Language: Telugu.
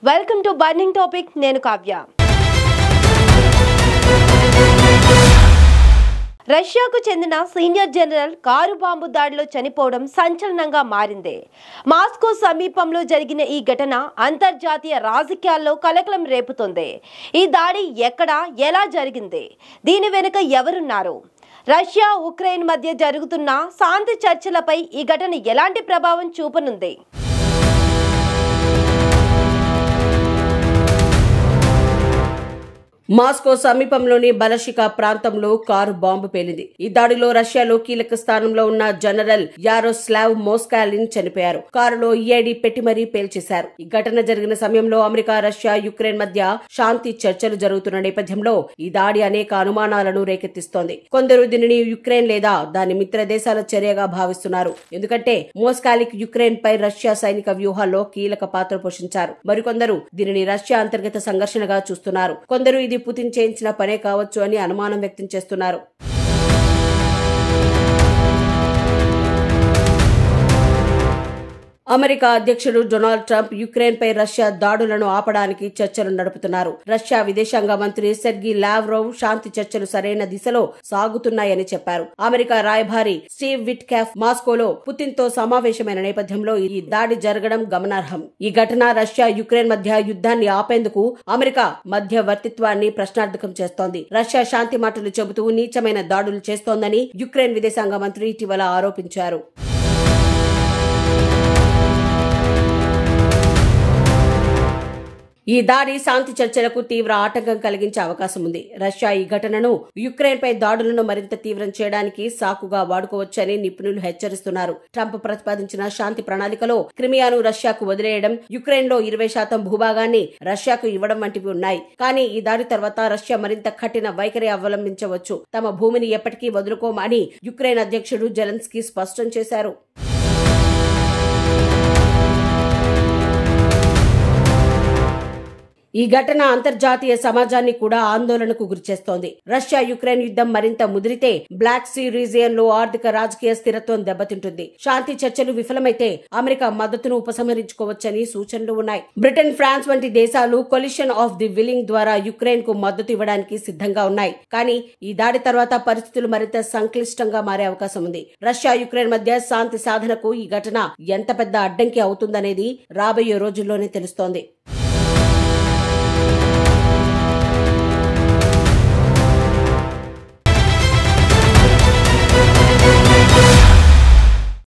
Welcome to burning topic. నేను కావ్య. రష్యాకు చెందిన సీనియర్ జనరల్ కారు బాంబు దాడిలో చనిపోవడం సంచలనంగా మారింది. మాస్కో సమీపంలో జరిగిన ఈ ఘటన అంతర్జాతీయ రాజకీయాల్లో కలకలం రేపుతోంది. ఈ దాడి ఎక్కడ, ఎలా జరిగింది, దీని వెనుక ఎవరున్నారు, రష్యా ఉక్రెయిన్ మధ్య జరుగుతున్న శాంతి చర్చలపై ఈ ఘటన ఎలాంటి ప్రభావం చూపనుంది? మాస్కో సమీపంలోని బలషికా ప్రాంతంలో కారు బాంబు పేలింది. ఈ దాడిలో రష్యాలో కీలక స్థానంలో ఉన్న జనరల్ యారోస్లావ్ మోస్కాలిన్ చనిపోయారు. కారులో ఈఐడి పెట్టి మరీ పేల్చేశారు. ఈ ఘటన జరిగిన సమయంలో అమెరికా, రష్యా, యుక్రెయిన్ మధ్య శాంతి చర్చలు జరుగుతున్న నేపథ్యంలో ఈ దాడి అనేక అనుమానాలను రేకెత్తిస్తోంది. కొందరు దీనిని యుక్రెయిన్ లేదా దాని మిత్ర దేశాల చర్యగా భావిస్తున్నారు. ఎందుకంటే మోస్కాలిక్ యుక్రెయిన్ పై రష్యా సైనిక వ్యూహాల్లో కీలక పాత్ర పోషించారు. మరికొందరు దీనిని రష్యా అంతర్గత సంఘర్షణగా చూస్తున్నారు. కొందరు ఇది పుతిన్ చేయించిన పనే కావచ్చు అని అనుమానం వ్యక్తం చేస్తున్నారు. అమెరికా అధ్యక్షుడు డొనాల్డ్ ట్రంప్ యుక్రెయిన్ పై రష్యా దాడులను ఆపడానికి చర్చలు నడుపుతున్నారు. రష్యా విదేశాంగ మంత్రి సెర్గీ లావ్రోవ్ శాంతి చర్చలు సరైన దిశలో సాగుతున్నాయని చెప్పారు. అమెరికా రాయబారి స్టీవ్ విట్కాఫ్ మాస్కోలో పుతిన్ తో సమావేశమైన నేపథ్యంలో ఈ దాడి జరగడం గమనార్హం. ఈ ఘటన రష్యా, యుక్రెయిన్ మధ్య యుద్ధాన్ని ఆపేందుకు అమెరికా మధ్యవర్తిత్వాన్ని ప్రశ్నార్థకం చేస్తోంది. రష్యా శాంతి మాటలు చెబుతూ నీచమైన దాడులు చేస్తోందని యుక్రెయిన్ విదేశాంగ మంత్రి ఇటీవల ఆరోపించారు. ఈ దాడి శాంతి చర్చలకు తీవ్ర ఆటంకం కలిగించే అవకాశం ఉంది. రష్యా ఈ ఘటనను యుక్రెయిన్ పై దాడులను మరింత తీవ్రం చేయడానికి సాకుగా వాడుకోవచ్చని నిపుణులు హెచ్చరిస్తున్నారు. ట్రంప్ ప్రతిపాదించిన శాంతి ప్రణాళికలో క్రిమియాను రష్యాకు వదిలేయడం, యుక్రెయిన్ లో 20% భూభాగాన్ని రష్యాకు ఇవ్వడం వంటివి ఉన్నాయి. కానీ ఈ దాడి తర్వాత రష్యా మరింత కఠిన వైఖరి అవలంబించవచ్చు. తమ భూమిని ఎప్పటికీ వదులుకోమని యుక్రెయిన్ అధ్యక్షుడు జెలెన్స్కీ స్పష్టం చేశారు. ఈ ఘటన అంతర్జాతీయ సమాజాన్ని కూడా ఆందోళనకు గురిచేస్తోంది. రష్యా యుక్రెయిన్ యుద్ధం మరింత ముదిరితే బ్లాక్ సీ రీజియన్ లో ఆర్థిక, రాజకీయ స్థిరత్వం దెబ్బతింటుంది. శాంతి చర్చలు విఫలమైతే అమెరికా మద్దతును ఉపసంహరించుకోవచ్చని సూచనలు ఉన్నాయి. బ్రిటన్, ఫ్రాన్స్ వంటి దేశాలు కొలిషన్ ఆఫ్ ది విల్లింగ్ ద్వారా యుక్రెయిన్ కు మద్దతు ఇవ్వడానికి సిద్ధంగా ఉన్నాయి. కానీ ఈ దాడి తర్వాత పరిస్థితులు మరింత సంక్లిష్టంగా మారే అవకాశం ఉంది. రష్యా, యుక్రెయిన్ మధ్య శాంతి సాధనకు ఈ ఘటన ఎంత పెద్ద అడ్డంకి అవుతుందనేది రాబోయే రోజుల్లోనే తెలుస్తోంది.